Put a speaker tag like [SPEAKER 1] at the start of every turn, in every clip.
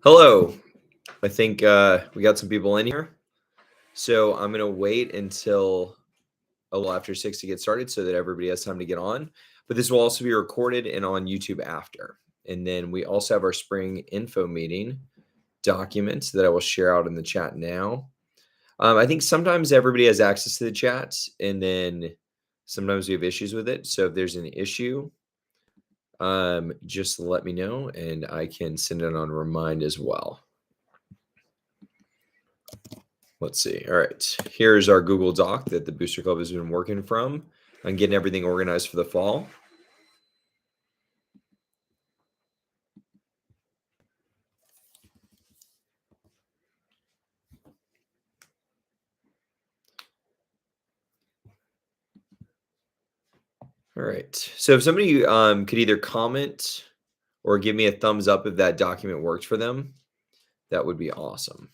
[SPEAKER 1] Hello. I think we got some people in here. So I'm going to wait until a little after 6 to get started so that everybody has time to get on. But this will also be recorded and on YouTube after. And then we also have our spring info meeting documents that I will share out in the chat now. I think sometimes everybody has access to the chat, and then sometimes we have issues with it. So if there's an issue, just let me know and I can send it on remind as well. Let's see. All right. Here's our Google Doc that the Booster Club has been working from on getting everything organized for the fall. All right. So if somebody could either comment or give me a thumbs up if that document works for them, that would be awesome.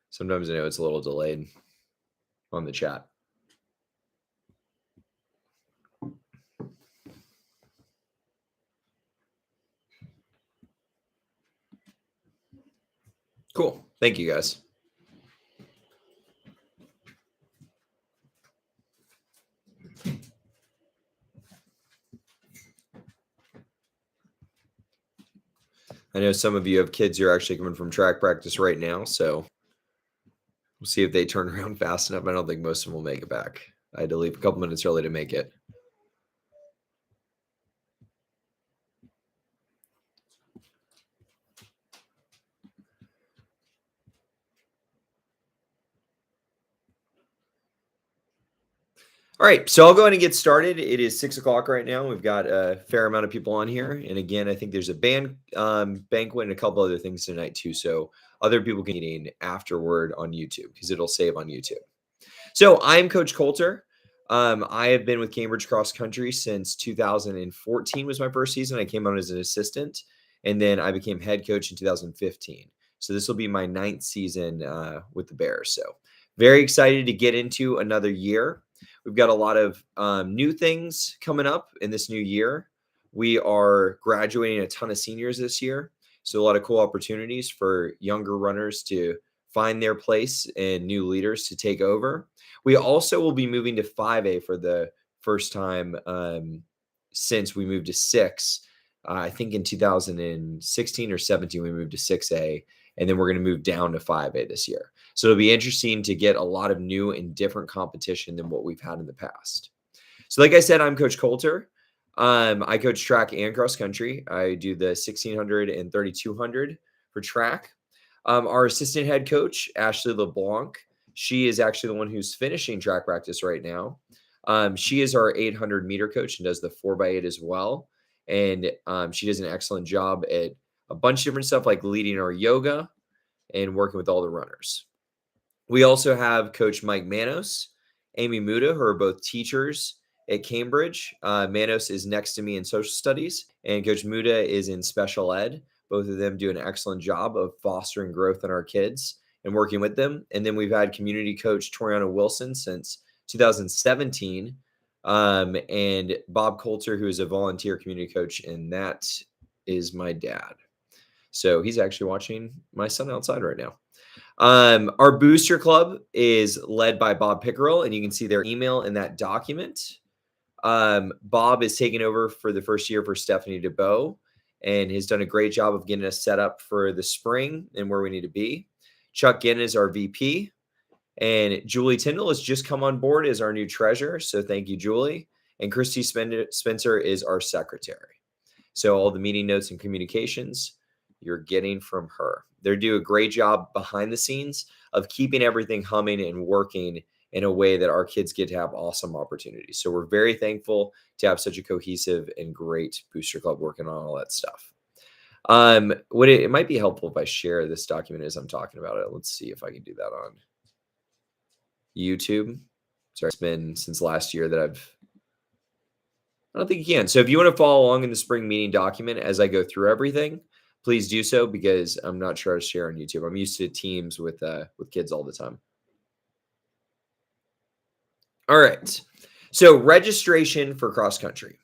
[SPEAKER 1] Sometimes I know it's a little delayed on the chat. Cool. Thank you, guys. I know some of you have kids who are actually coming from track practice right now, so we'll see if they turn around fast enough. I don't think most of them will make it back. I had to leave a couple minutes early to make it. All right, so I'll go ahead and get started. It is 6 o'clock right now. We've got a fair amount of people on here. And again, I think there's a band banquet and a couple other things tonight too. So other people can eat afterward on YouTube because it'll save on YouTube. So I'm Coach Coulter. I have been with Cambridge Cross Country since 2014 was my first season. I came on as an assistant, and then I became head coach in 2015. So this will be my 9th season with the Bears. So very excited to get into another year. We've got a lot of new things coming up in this new year. We are graduating a ton of seniors this year. So a lot of cool opportunities for younger runners to find their place and new leaders to take over. We also will be moving to 5A for the first time since we moved to 6. I think in 2016 or 17, we moved to 6A, and then we're going to move down to 5A this year. So it'll be interesting to get a lot of new and different competition than what we've had in the past. So like I said, I'm Coach Coulter. I coach track and cross country. I do the 1600 and 3200 for track. Our assistant head coach, Ashley LeBlanc, she is actually the one who's finishing track practice right now. She is our 800 meter coach and does the 4x8 as well. And she does an excellent job at a bunch of different stuff like leading our yoga and working with all the runners. We also have Coach Mike Manos, Amy Muda, who are both teachers at Cambridge. Manos is next to me in social studies, and Coach Muda is in special ed. Both of them do an excellent job of fostering growth in our kids and working with them. And then we've had community coach Toriana Wilson since 2017, and Bob Coulter, who is a volunteer community coach, and that is my dad. So he's actually watching my son outside right now. Our booster club is led by Bob Pickerel, and you can see their email in that document. Bob is taking over for the first year for Stephanie DeBow and has done a great job of getting us set up for the spring and where we need to be. Chuck Ginn is our VP, and Julie Tyndall has just come on board as our new treasurer. So thank you, Julie. And Christy Spencer is our secretary. So all the meeting notes and communications you're getting from her. They do a great job behind the scenes of keeping everything humming and working in a way that our kids get to have awesome opportunities. So we're very thankful to have such a cohesive and great booster club working on all that stuff. It might be helpful if I share this document as I'm talking about it. Let's see if I can do that on YouTube. Sorry, it's been since last year that I don't think you can. So if you want to follow along in the spring meeting document as I go through everything, please do so because I'm not sure how to share on YouTube. I'm used to Teams with kids all the time. All right. So registration for cross country.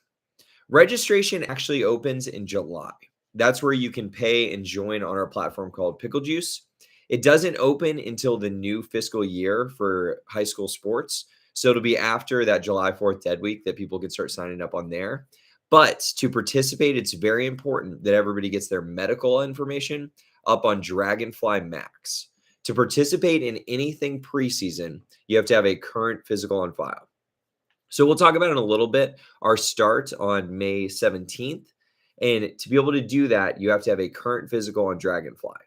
[SPEAKER 1] Registration actually opens in July. That's where you can pay and join on our platform called Pickle Juice. It doesn't open until the new fiscal year for high school sports. So it'll be after that July 4th dead week that people can start signing up on there. But to participate, it's very important that everybody gets their medical information up on Dragonfly Max. To participate in anything preseason, you have to have a current physical on file. So we'll talk about in a little bit our start on May 17th. And to be able to do that, you have to have a current physical on Dragonfly.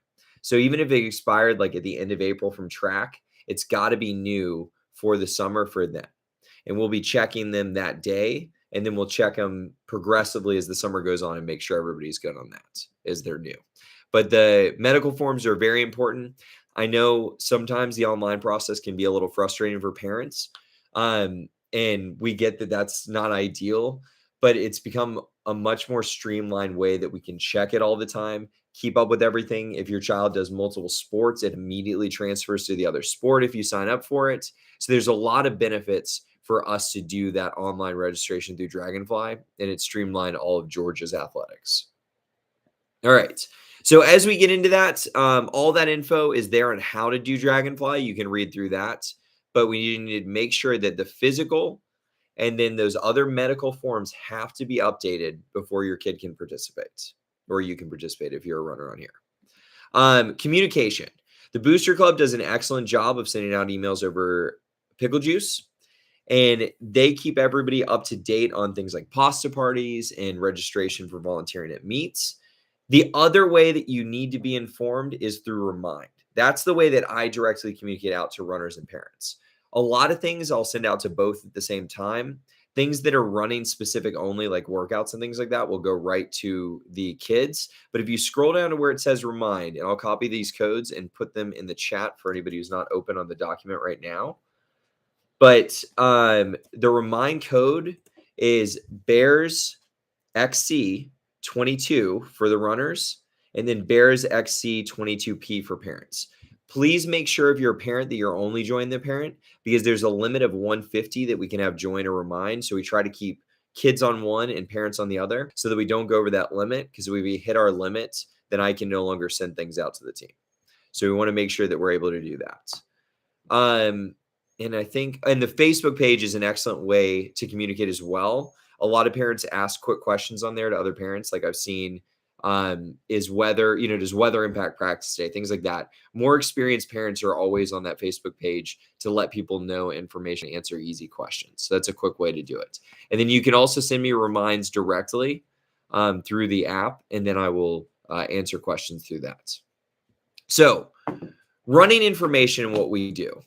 [SPEAKER 1] So even if it expired like at the end of April from track, it's got to be new for the summer for them. And we'll be checking them that day. And then we'll check them progressively as the summer goes on and make sure everybody's good on that as they're new. But the medical forms are very important. I know sometimes the online process can be a little frustrating for parents. And we get that that's not ideal, but it's become a much more streamlined way that we can check it all the time, keep up with everything. If your child does multiple sports, it immediately transfers to the other sport if you sign up for it. So there's a lot of benefits for us to do that online registration through Dragonfly, and it streamlined all of Georgia's athletics. All right. So as we get into that, all that info is there on how to do Dragonfly. You can read through that, but we need to make sure that the physical and then those other medical forms have to be updated before your kid can participate, or you can participate if you're a runner on here. Communication. The Booster Club does an excellent job of sending out emails over Pickle Juice, and they keep everybody up to date on things like pasta parties and registration for volunteering at meets. The other way that you need to be informed is through Remind. That's the way that I directly communicate out to runners and parents. A lot of things I'll send out to both at the same time. Things that are running specific only, like workouts and things like that, will go right to the kids. But if you scroll down to where it says Remind, and I'll copy these codes and put them in the chat for anybody who's not open on the document right now. But the Remind code is Bears XC 22 for the runners, and then Bears XC 22P for parents. Please make sure if you're a parent that you're only joining the parent, because there's a limit of 150 that we can have join or Remind. So we try to keep kids on one and parents on the other so that we don't go over that limit, because if we hit our limit, then I can no longer send things out to the team. So we want to make sure that we're able to do that. And I think, and the Facebook page is an excellent way to communicate as well. A lot of parents ask quick questions on there to other parents. Like I've seen, is weather, does weather impact practice day? Things like that. More experienced parents are always on that Facebook page to let people know information, answer easy questions. So that's a quick way to do it. And then you can also send me reminds directly through the app, and then I will answer questions through that. So running information, what we do.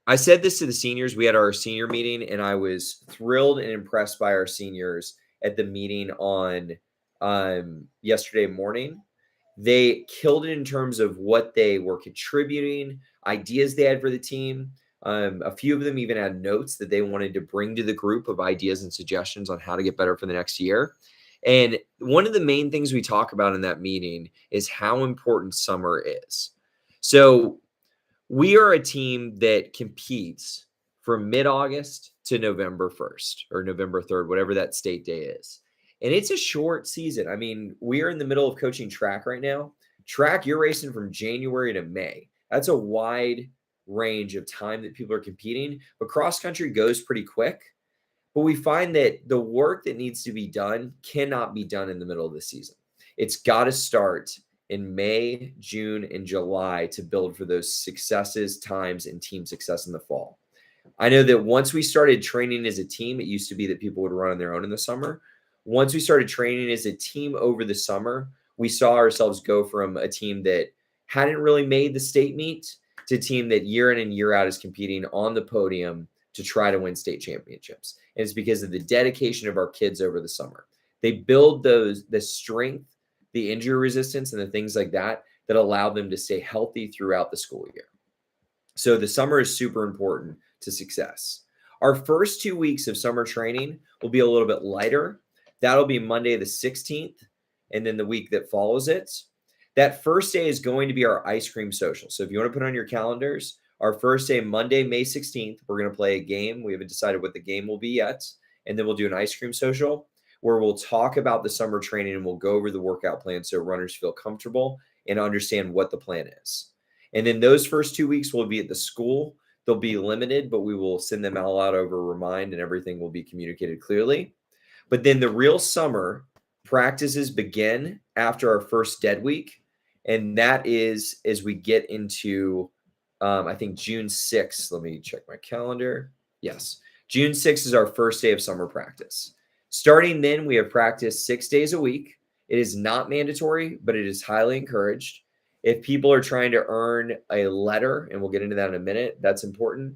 [SPEAKER 1] I said this to the seniors. We had our senior meeting, and I was thrilled and impressed by our seniors at the meeting on yesterday morning. They killed it in terms of what they were contributing, ideas they had for the team. A few of them even had notes that they wanted to bring to the group of ideas and suggestions on how to get better for the next year. And one of the main things we talk about in that meeting is how important summer is. So we are a team that competes from mid-August to November 1st or November 3rd, whatever that state day is. And it's a short season. I mean, we are in the middle of coaching track right now. Track, you're racing from January to May. That's a wide range of time that people are competing, but cross country goes pretty quick. But we find that the work that needs to be done cannot be done in the middle of the season. It's got to start in May, June, and July to build for those successes, times, and team success in the fall. I know that once we started training as a team, it used to be that people would run on their own in the summer. Once we started training as a team over the summer, we saw ourselves go from a team that hadn't really made the state meet to a team that year in and year out is competing on the podium to try to win state championships. And it's because of the dedication of our kids over the summer. They build the strength, the injury resistance, and the things like that allow them to stay healthy throughout the school year. So the summer is super important to success. Our first 2 weeks of summer training will be a little bit lighter. That'll be Monday the 16th, and then the week that follows it. That first day is going to be our ice cream social. So if you want to put on your calendars, Our first day, Monday, May 16th, we're going to play a game. We haven't decided what the game will be yet. And then we'll do an ice cream social where we'll talk about the summer training and we'll go over the workout plan so runners feel comfortable and understand what the plan is. And then those first 2 weeks will be at the school. They'll be limited, but we will send them all out over Remind and everything will be communicated clearly. But then the real summer practices begin after our first dead week. And that is as we get into, I think, June 6th. Let me check my calendar. Yes. June 6th is our first day of summer practice. Starting then, we have practice 6 days a week. It is not mandatory, but it is highly encouraged. If people are trying to earn a letter, and we'll get into that in a minute, that's important.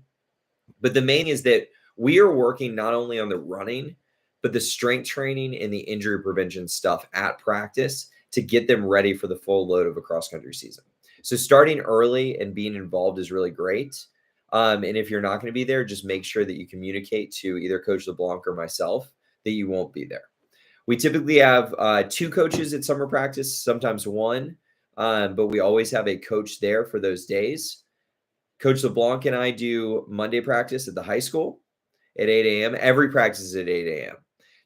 [SPEAKER 1] But the main is that we are working not only on the running, but the strength training and the injury prevention stuff at practice to get them ready for the full load of a cross-country season. So starting early and being involved is really great. And if you're not going to be there, just make sure that you communicate to either Coach LeBlanc or myself that you won't be there. We typically have 2 coaches at summer practice, sometimes 1, but we always have a coach there for those days. Coach LeBlanc and I do Monday practice at the high school at 8 a.m. Every practice is at 8 a.m.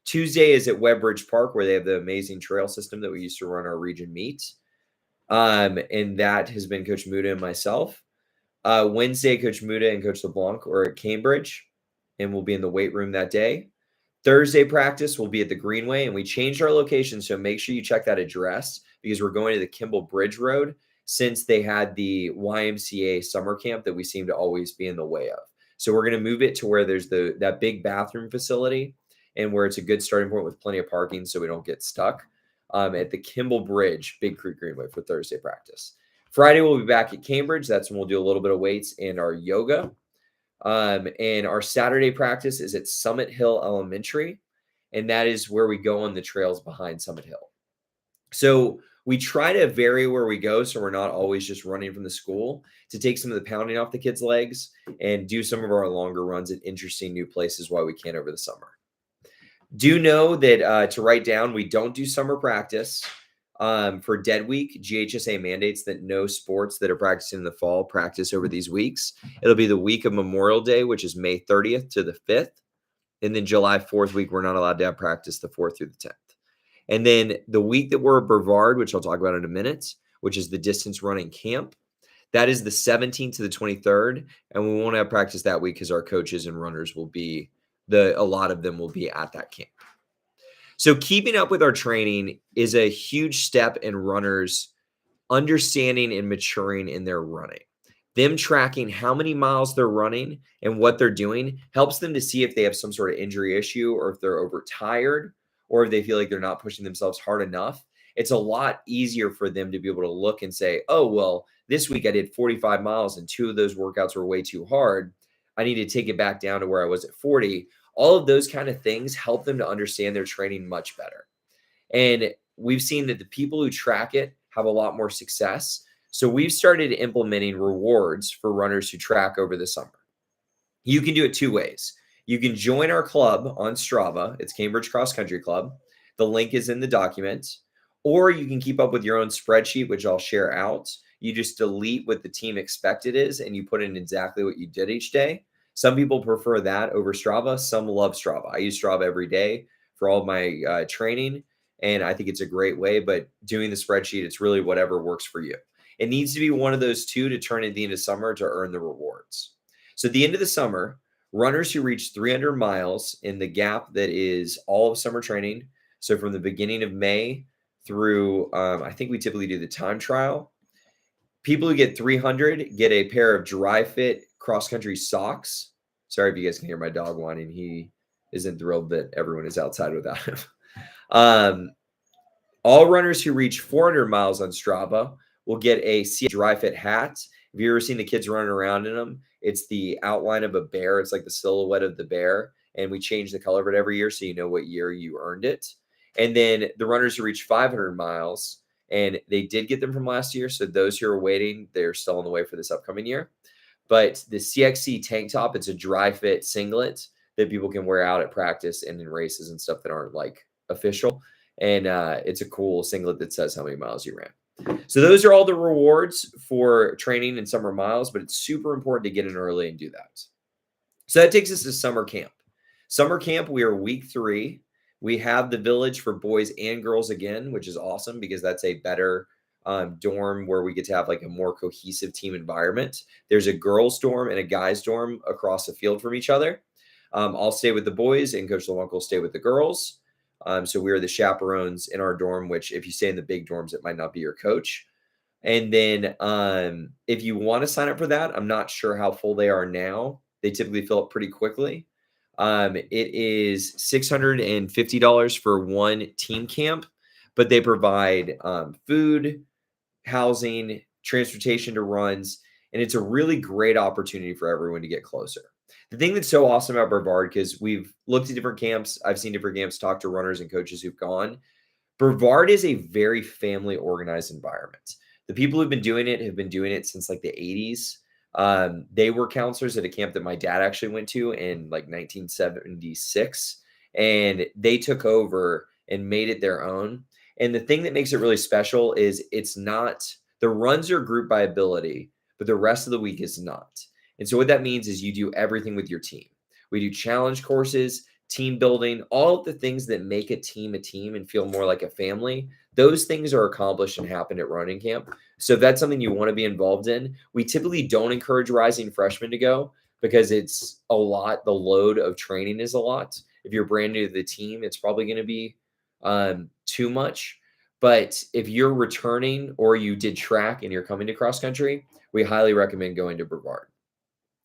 [SPEAKER 1] Tuesday is at Webbridge Park, where they have the amazing trail system that we used to run our region meet. And that has been Coach Muda and myself. Wednesday, Coach Muda and Coach LeBlanc are at Cambridge, and we'll be in the weight room that day. Thursday practice will be at the Greenway, and we changed our location, so make sure you check that address because we're going to the Kimball Bridge Road since they had the YMCA summer camp that we seem to always be in the way of. So we're going to move it to where there's that big bathroom facility and where it's a good starting point with plenty of parking so we don't get stuck at the Kimball Bridge, Big Creek Greenway for Thursday practice. Friday, we'll be back at Cambridge. That's when we'll do a little bit of weights and our yoga. And our Saturday practice is at Summit Hill Elementary, and that is where we go on the trails behind Summit Hill. So we try to vary where we go so we're not always just running from the school to take some of the pounding off the kids' legs and do some of our longer runs at interesting new places while we can over the summer. Do know that to write down, we don't do summer practice. For Dead Week, GHSA mandates that no sports that are practicing in the fall practice over these weeks. It'll be the week of Memorial Day, which is May 30th to the 5th. And then July 4th week, we're not allowed to have practice the 4th through the 10th. And then the week that we're at Brevard, which I'll talk about in a minute, which is the distance running camp, that is the 17th to the 23rd. And we won't have practice that week because our coaches and runners will be, a lot of them will be at that camp. So keeping up with our training is a huge step in runners understanding and maturing in their running. Them tracking how many miles they're running and what they're doing helps them to see if they have some sort of injury issue or if they're overtired or if they feel like they're not pushing themselves hard enough. It's a lot easier for them to be able to look and say, oh, well, this week I did 45 miles and 2 of those workouts were way too hard. I need to take it back down to where I was at 40. All of those kind of things help them to understand their training much better. And we've seen that the people who track it have a lot more success. So we've started implementing rewards for runners who track over the summer. You can do it 2 ways. You can join our club on Strava. It's Cambridge Cross Country Club. The link is in the document. Or you can keep up with your own spreadsheet, which I'll share out. You just delete what the team expected is, and you put in exactly what you did each day. Some people prefer that over Strava. Some love Strava. I use Strava every day for all of my training, and I think it's a great way. But doing the spreadsheet, it's really whatever works for you. It needs to be one of those 2 to turn at the end of summer to earn the rewards. So at the end of the summer, runners who reach 300 miles in the gap that is all of summer training, so from the beginning of May through, I think we typically do the time trial. People who get 300 get a pair of dry fit cross-country socks. Sorry if you guys can hear my dog whining. He isn't thrilled that everyone is outside without him. All runners who reach 400 miles on Strava will get a dry fit hat. Have you ever seen the kids running around in them? It's the outline of a bear. It's like the silhouette of the bear. And we change the color of it every year so you know what year you earned it. And then the runners who reach 500 miles, and they did get them from last year. So those who are waiting, they're still on the way for this upcoming year. But the CXC tank top, it's a dry fit singlet that people can wear out at practice and in races and stuff that aren't like official. And it's a cool singlet that says how many miles you ran. So those are all the rewards for training in summer miles, but it's super important to get in early and do that. So that takes us to summer camp. Summer camp, we are week 3. We have the village for boys and girls again, which is awesome because that's a better dorm where we get to have like a more cohesive team environment. There's a girls' dorm and a guys' dorm across the field from each other. I'll stay with the boys, and Coach LeWonk will stay with the girls. So we are the chaperones in our dorm, which if you stay in the big dorms, it might not be your coach. And then if you want to sign up for that, I'm not sure how full they are now. They typically fill up pretty quickly. It is $650 for one team camp, but they provide food, housing, transportation to runs, and it's a really great opportunity for everyone to get closer. The thing that's so awesome about Brevard, because we've looked at different camps, I've seen different camps, talked to runners and coaches who've gone. Brevard is a very family organized environment. The people who've been doing it have been doing it since like the 80s. They were counselors at a camp that my dad actually went to in like 1976, and they took over and made it their own. And the thing that makes it really special is it's not the runs are grouped by ability, but the rest of the week is not. And so what that means is you do everything with your team. We do challenge courses, team building, all of the things that make a team and feel more like a family. Those things are accomplished and happen at running camp. So if that's something you want to be involved in, we typically don't encourage rising freshmen to go because it's a lot. The load of training is a lot. If you're brand new to the team, it's probably going to be too much. But if you're returning or you did track and you're coming to cross country, we highly recommend going to Brevard.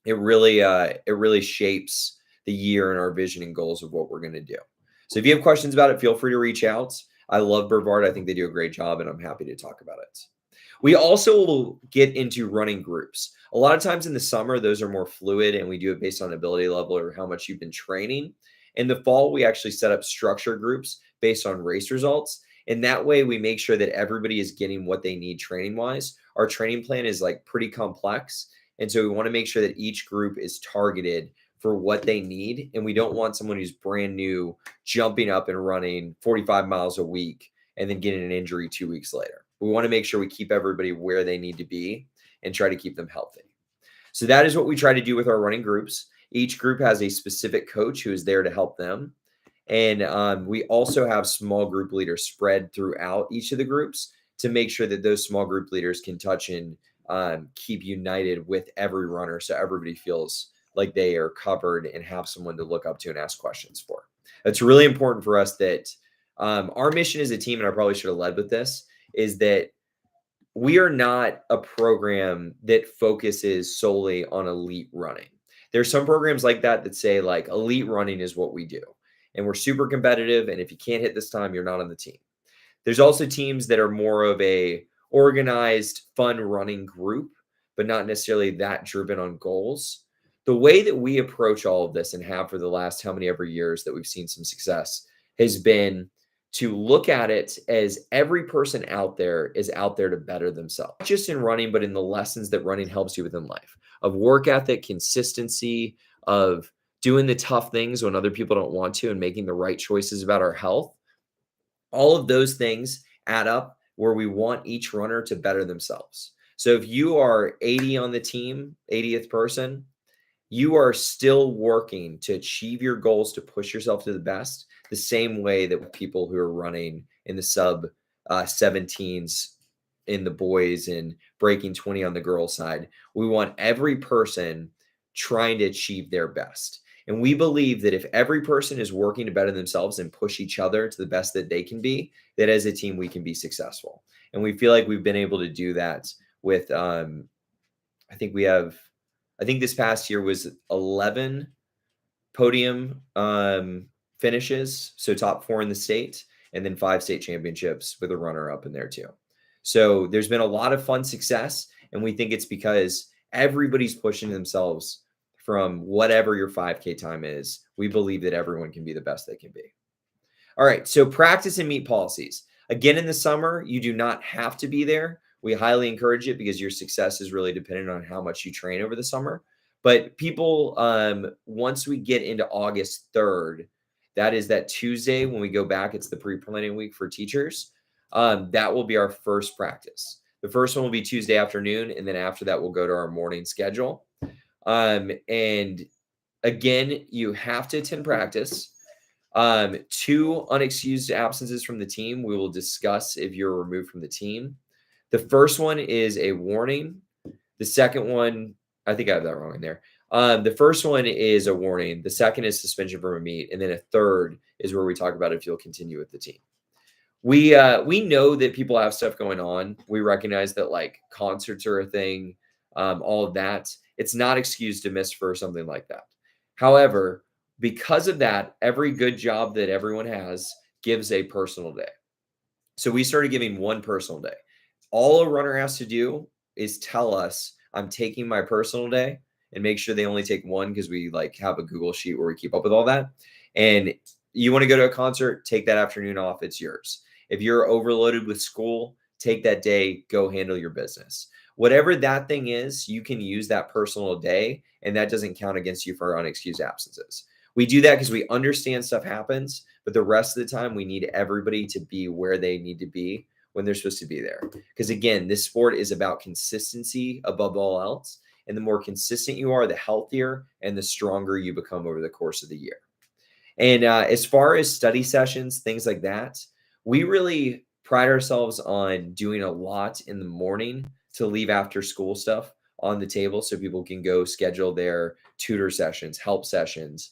[SPEAKER 1] It really shapes the year and our vision and goals of what we're going to do. So if you have questions about it, feel free to reach out. I love Brevard. I think they do a great job, and I'm happy to talk about it. We also will get into running groups. A lot of times in the summer, those are more fluid, and we do it based on ability level or how much you've been training. In the fall, we actually set up structure groups based on race results. And that way we make sure that everybody is getting what they need training wise. Our training plan is like pretty complex. And so we want to make sure that each group is targeted for what they need. And we don't want someone who's brand new jumping up and running 45 miles a week and then getting an injury 2 weeks later. We want to make sure we keep everybody where they need to be and try to keep them healthy. So that is what we try to do with our running groups. Each group has a specific coach who is there to help them. And we also have small group leaders spread throughout each of the groups to make sure that those small group leaders can touch and keep united with every runner so everybody feels like they are covered and have someone to look up to and ask questions for. It's really important for us that our mission as a team, and I probably should have led with this, is that we are not a program that focuses solely on elite running. There's some programs like that say like elite running is what we do. And we're super competitive. And if you can't hit this time, you're not on the team. There's also teams that are more of a organized, fun running group, but not necessarily that driven on goals. The way that we approach all of this and have for the last how many ever years that we've seen some success has been to look at it as every person out there is out there to better themselves, not just in running, but in the lessons that running helps you with in life, of work ethic, consistency, of doing the tough things when other people don't want to, and making the right choices about our health. All of those things add up where we want each runner to better themselves. So if you are 80 on the team, 80th person, you are still working to achieve your goals to push yourself to the best, the same way that people who are running in the sub 17s in the boys and breaking 20 on the girls side. We want every person trying to achieve their best. And we believe that if every person is working to better themselves and push each other to the best that they can be, that as a team, we can be successful. And we feel like we've been able to do that with, I think this past year was 11 podium finishes. So top 4 in the state, and then 5 state championships with a runner up in there too. So there's been a lot of fun success. And we think it's because everybody's pushing themselves from whatever your 5K time is. We believe that everyone can be the best they can be. All right. So practice and meet policies. Again, in the summer, you do not have to be there. We highly encourage it because your success is really dependent on how much you train over the summer. But people, once we get into August 3rd, that is that Tuesday when we go back, it's the pre-planning week for teachers. That will be our first practice. The first one will be Tuesday afternoon, and then after that, we'll go to our morning schedule. And again, you have to attend practice. Two unexcused absences from the team, we will discuss if you're removed from the team. The first one is a warning. The second one, I think I have that wrong in there. The first one is a warning. The second is suspension from a meet, and then a third is where we talk about if you'll continue with the team. We know that people have stuff going on. We recognize that like concerts are a thing, all of that. It's not excused to miss for something like that. However, because of that, every good job that everyone has gives a personal day. So we started giving one personal day. All a runner has to do is tell us, I'm taking my personal day, and make sure they only take one, because we like have a Google sheet where we keep up with all that. And you want to go to a concert, take that afternoon off, it's yours. If you're overloaded with school, take that day, go handle your business. Whatever that thing is, you can use that personal day, and that doesn't count against you for unexcused absences. We do that because we understand stuff happens, but the rest of the time we need everybody to be where they need to be when they're supposed to be there. Because again, this sport is about consistency above all else. And the more consistent you are, the healthier and the stronger you become over the course of the year. And as far as study sessions, things like that, we really pride ourselves on doing a lot in the morning to leave after school stuff on the table so people can go schedule their tutor sessions, help sessions,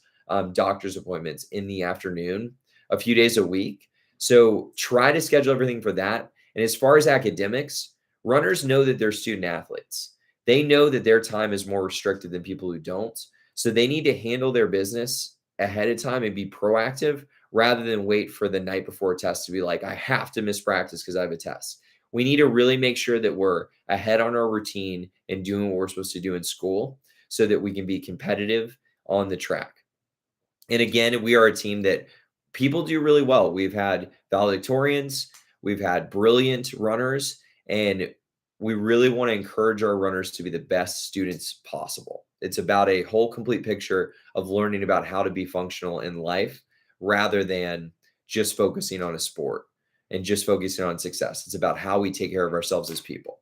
[SPEAKER 1] doctor's appointments in the afternoon, a few days a week. So try to schedule everything for that. And as far as academics, runners know that they're student athletes. They know that their time is more restricted than people who don't. So they need to handle their business ahead of time and be proactive rather than wait for the night before a test to be like, I have to miss practice because I have a test. We need to really make sure that we're ahead on our routine and doing what we're supposed to do in school so that we can be competitive on the track. And again, we are a team that people do really well. We've had valedictorians, we've had brilliant runners, and we really want to encourage our runners to be the best students possible. It's about a whole complete picture of learning about how to be functional in life rather than just focusing on a sport and just focusing on success. It's about how we take care of ourselves as people.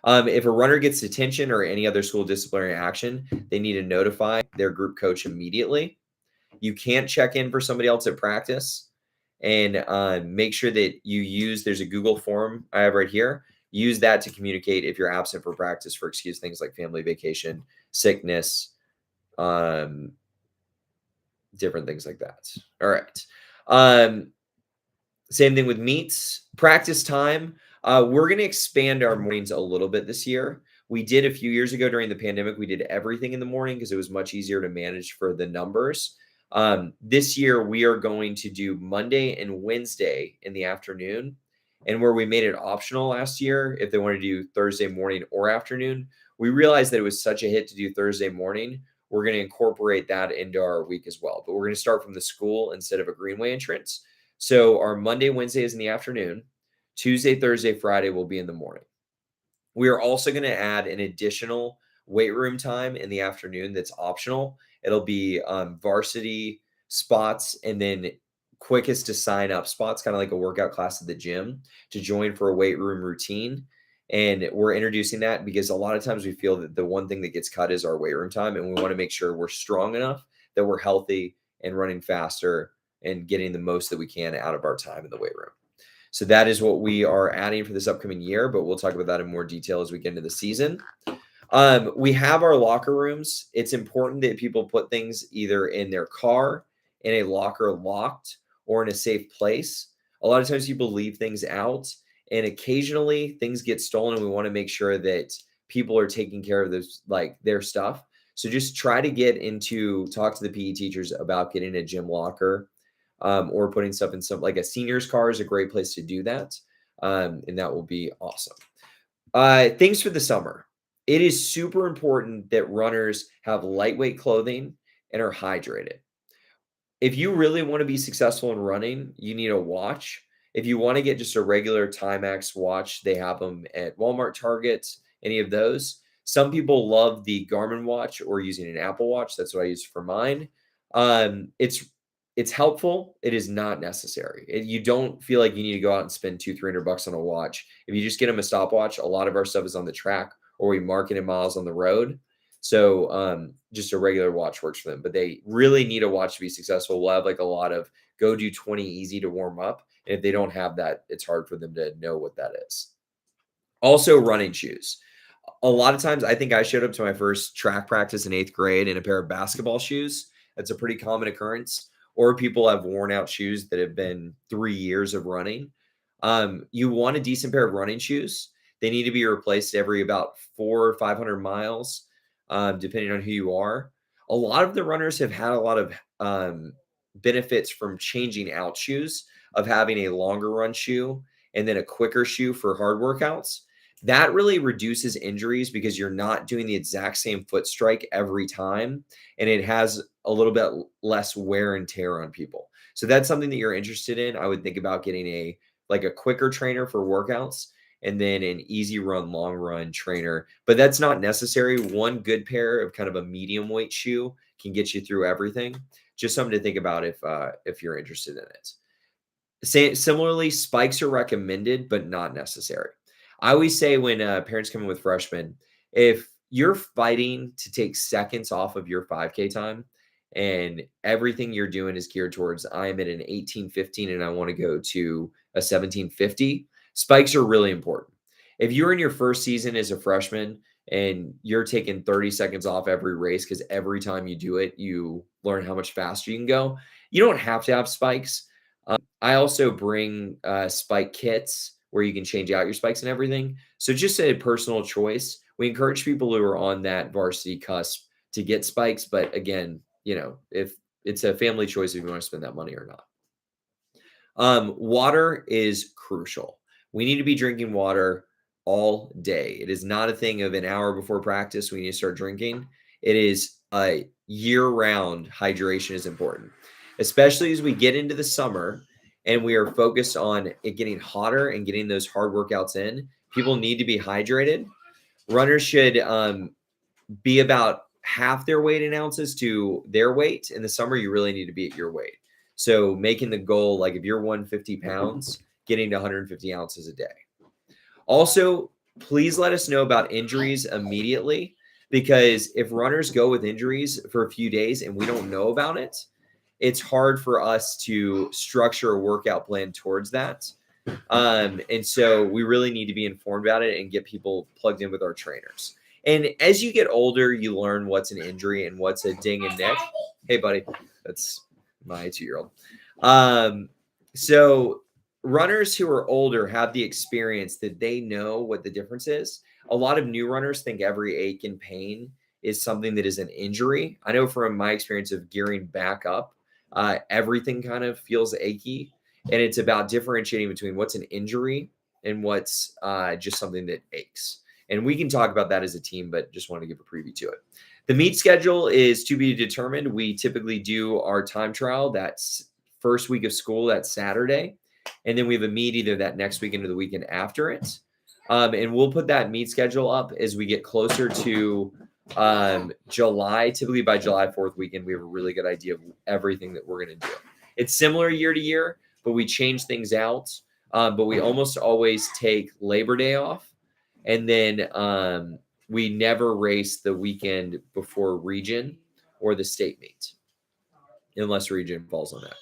[SPEAKER 1] If a runner gets detention or any other school disciplinary action, they need to notify their group coach immediately. You can't check in for somebody else at practice, and make sure that you use, there's a Google form I have right here. Use that to communicate if you're absent for practice for excuse things like family vacation, sickness, um, different things like that. All right. Same thing with meets. Practice time. We're going to expand our mornings a little bit this year. We did a few years ago during the pandemic. We did everything in the morning because it was much easier to manage for the numbers. This year, we are going to do Monday and Wednesday in the afternoon. And where we made it optional last year, if they want to do Thursday morning or afternoon, we realized that it was such a hit to do Thursday morning. We're going to incorporate that into our week as well. But we're going to start from the school instead of a Greenway entrance. So our Monday, Wednesday is in the afternoon. Tuesday, Thursday, Friday will be in the morning. We are also going to add an additional weight room time in the afternoon that's optional. It'll be varsity spots and then quickest to sign up spots, kind of like a workout class at the gym to join for a weight room routine. And we're introducing that because a lot of times we feel that the one thing that gets cut is our weight room time. And we want to make sure we're strong enough that we're healthy and running faster and getting the most that we can out of our time in the weight room. So that is what we are adding for this upcoming year, but we'll talk about that in more detail as we get into the season. We have our locker rooms. It's important that people put things either in their car, in a locker locked, or in a safe place. A lot of times people leave things out, and occasionally things get stolen, and we want to make sure that people are taking care of this, like their stuff. So just try to talk to the PE teachers about getting a gym locker, or putting stuff in some, like a senior's car is a great place to do that. And that will be awesome. Things for the summer. It is super important that runners have lightweight clothing and are hydrated. If you really want to be successful in running, you need a watch. If you want to get just a regular Timex watch, they have them at Walmart, Target, any of those. Some people love the Garmin watch or using an Apple Watch. That's what I use for mine. It's it's helpful. It is not necessary. You don't feel like you need to go out and spend 200-300 bucks on a watch. If you just get them a stopwatch, a lot of our stuff is on the track or we mark it in miles on the road. So just a regular watch works for them. But they really need a watch to be successful. We'll have like a lot of go do 20 easy to warm up. And if they don't have that, it's hard for them to know what that is. Also, running shoes. A lot of times, I think I showed up to my first track practice in 8th grade in a pair of basketball shoes. That's a pretty common occurrence. Or people have worn out shoes that have been 3 years of running. You want a decent pair of running shoes. They need to be replaced every about 400 or 500 miles, depending on who you are. A lot of the runners have had a lot of benefits from changing out shoes, of having a longer run shoe and then a quicker shoe for hard workouts. That really reduces injuries because you're not doing the exact same foot strike every time, and it has a little bit less wear and tear on people. So that's something that you're interested in. I would think about getting a quicker trainer for workouts and then an easy run, long run trainer. But that's not necessary. One good pair of kind of a medium weight shoe can get you through everything. Just something to think about if you're interested in it. Similarly, spikes are recommended, but not necessary. I always say when parents come in with freshmen, if you're fighting to take seconds off of your 5K time and everything you're doing is geared towards, I'm at an 18:15 and I want to go to a 17:50, spikes are really important. If you're in your first season as a freshman and you're taking 30 seconds off every race because every time you do it, you learn how much faster you can go, you don't have to have spikes. I also bring spike kits where you can change out your spikes and everything. So just a personal choice. We encourage people who are on that varsity cusp to get spikes, but again, if it's a family choice if you want to spend that money or not. Water is crucial. We need to be drinking water all day. It is not a thing of an hour before practice we need to start drinking. It is a year-round hydration is important, especially as we get into the summer and we are focused on it getting hotter and getting those hard workouts in. People need to be hydrated. Runners should be about half their weight in ounces to their weight. In the summer, you really need to be at your weight. So making the goal, like if you're 150 pounds, getting to 150 ounces a day. Also, please let us know about injuries immediately, because if runners go with injuries for a few days and we don't know about it, it's hard for us to structure a workout plan towards that. And so we really need to be informed about it and get people plugged in with our trainers. And as you get older, you learn what's an injury and what's a ding and nick. Hey, buddy, that's my 2-year-old. So runners who are older have the experience that they know what the difference is. A lot of new runners think every ache and pain is something that is an injury. I know from my experience of gearing back up, everything kind of feels achy. And it's about differentiating between what's an injury and what's just something that aches. And we can talk about that as a team, but just want to give a preview to it. The meet schedule is to be determined. We typically do our time trial that's first week of school, that's Saturday. And then we have a meet either that next weekend or the weekend after it. And we'll put that meet schedule up as we get closer to July. Typically by July 4th weekend, we have a really good idea of everything that we're going to do. It's similar year to year, but we change things out. But we almost always take Labor Day off. And then we never race the weekend before region or the state meet, unless region falls on that.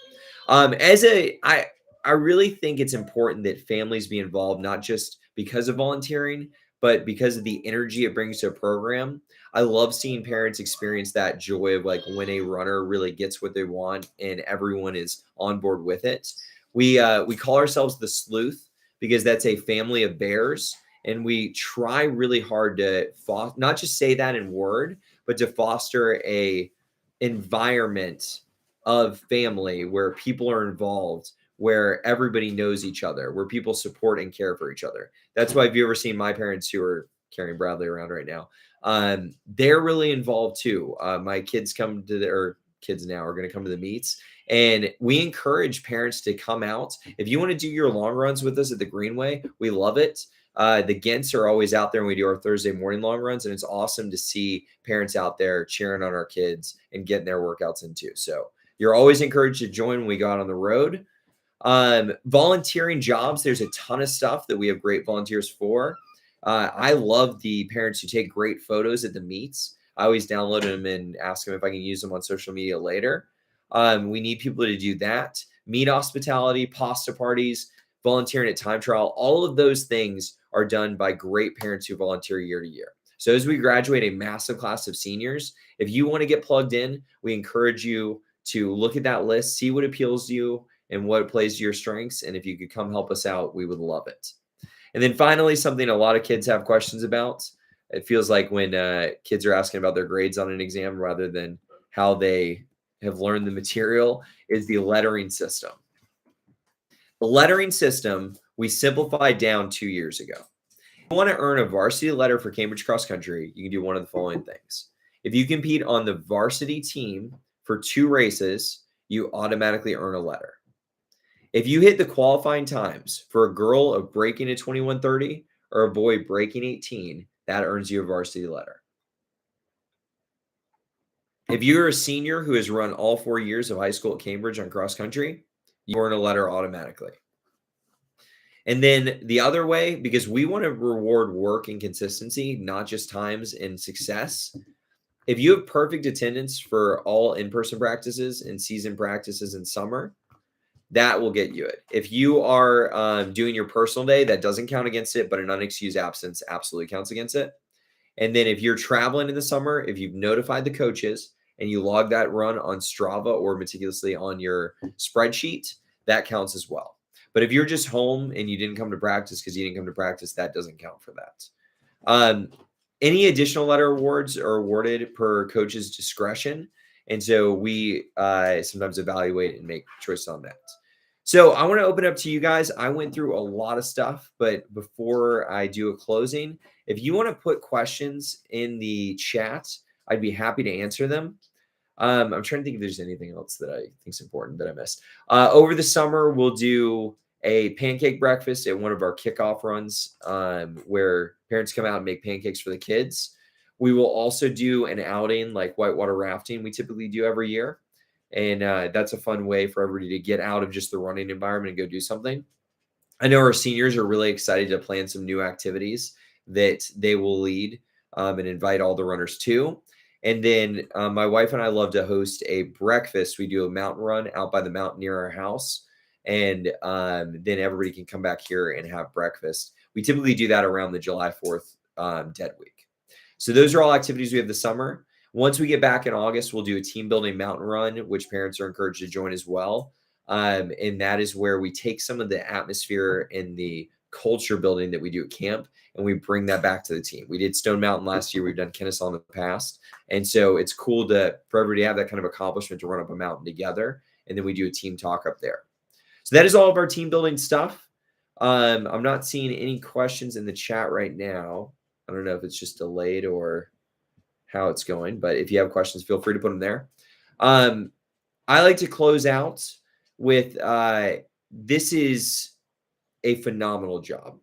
[SPEAKER 1] I really think it's important that families be involved, not just because of volunteering, but because of the energy it brings to a program. I love seeing parents experience that joy of like when a runner really gets what they want and everyone is on board with it. We call ourselves the Sleuth because that's a family of bears. And we try really hard to not just say that in word, but to foster a environment of family where people are involved, where everybody knows each other, where people support and care for each other. That's why if you ever seen my parents who are carrying Bradley around right now, they're really involved too. My kids kids now are going to come to the meets. And we encourage parents to come out. If you want to do your long runs with us at the Greenway, we love it. The Gents are always out there and we do our Thursday morning long runs. And it's awesome to see parents out there cheering on our kids and getting their workouts in too. So You're always encouraged to join when we go out on the road. Volunteering jobs, there's a ton of stuff that we have great volunteers for. I love the parents who take great photos at the meets. I always download them and ask them if I can use them on social media later. We need people to do that. Meat hospitality, pasta parties, volunteering at time trial, all of those things are done by great parents who volunteer year to year. So as we graduate a massive class of seniors, if you want to get plugged in, we encourage you to look at that list, see what appeals to you and what plays to your strengths. And if you could come help us out, we would love it. And then finally, something a lot of kids have questions about. It feels like when kids are asking about their grades on an exam rather than how they have learned the material is the lettering system. The lettering system we simplified down 2 years ago. If you want to earn a varsity letter for Cambridge cross country, you can do one of the following things. If you compete on the varsity team for 2 races, you automatically earn a letter. If you hit the qualifying times for a girl of breaking a 21:30 or a boy breaking 18, that earns you a varsity letter. If you're a senior who has run all 4 years of high school at Cambridge on cross country, you earn a letter automatically. And then the other way, because we want to reward work and consistency, not just times and success. If you have perfect attendance for all in-person practices and season practices in summer, that will get you it. If you are doing your personal day, that doesn't count against it, but an unexcused absence absolutely counts against it. And then if you're traveling in the summer, if you've notified the coaches and you log that run on Strava or meticulously on your spreadsheet, that counts as well. But if you're just home and you didn't come to practice because you didn't come to practice, that doesn't count for that. Any additional letter awards are awarded per coach's discretion. And so we sometimes evaluate and make choices on that. So I want to open up to you guys. I went through a lot of stuff, but before I do a closing, if you want to put questions in the chat, I'd be happy to answer them. I'm trying to think if there's anything else that I think is important that I missed. Over the summer, we'll do a pancake breakfast at one of our kickoff runs where parents come out and make pancakes for the kids. We will also do an outing like whitewater rafting we typically do every year. And that's a fun way for everybody to get out of just the running environment and go do something. I know our seniors are really excited to plan some new activities that they will lead and invite all the runners to. And then my wife and I love to host a breakfast. We do a mountain run out by the mountain near our house. And then everybody can come back here and have breakfast. We typically do that around the July 4th dead week. So those are all activities we have this summer. Once we get back in August, we'll do a team building mountain run, which parents are encouraged to join as well. And that is where we take some of the atmosphere and the culture building that we do at camp and we bring that back to the team. We did Stone Mountain last year. We've done Kennesaw in the past. And so it's cool for everybody to have that kind of accomplishment to run up a mountain together. And then we do a team talk up there. So that is all of our team building stuff. I'm not seeing any questions in the chat right now. I don't know if it's just delayed or how it's going, but if you have questions, feel free to put them there. I like to close out with this is a phenomenal job.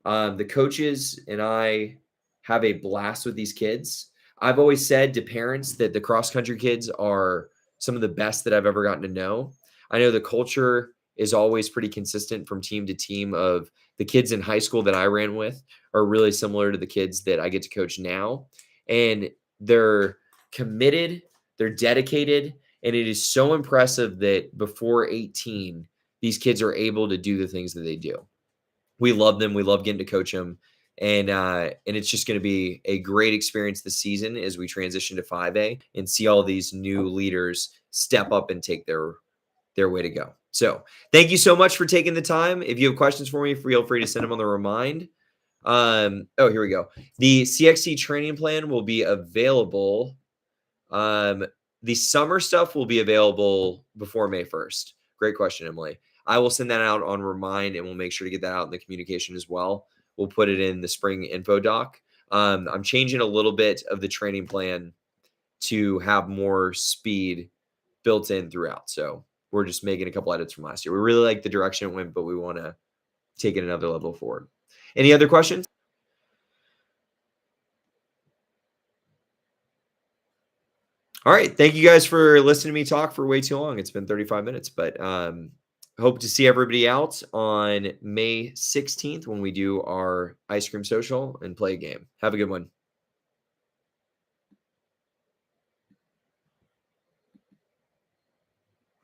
[SPEAKER 1] The coaches and I have a blast with these kids. I've always said to parents that the cross-country kids are some of the best that I've ever gotten to know. I know the culture is always pretty consistent from team to team of the kids in high school that I ran with are really similar to the kids that I get to coach now. And they're committed, they're dedicated, and it is so impressive that before 18, these kids are able to do the things that they do. We love them. We love getting to coach them. And it's just going to be a great experience this season as we transition to 5A and see all these new leaders step up and take their way to go. So thank you so much for taking the time. If you have questions for me, feel free to send them on the remind. Here we go. The CXC training plan will be available. The summer stuff will be available before May 1st. Great question, Emily. I will send that out on remind and we'll make sure to get that out in the communication as well. We'll put it in the spring info doc. I'm changing a little bit of the training plan to have more speed built in throughout. So we're just making a couple edits from last year. We really like the direction it went, but we want to take it another level forward. Any other questions? All right. Thank you guys for listening to me talk for way too long. It's been 35 minutes, but hope to see everybody out on May 16th when we do our ice cream social and play a game. Have a good one.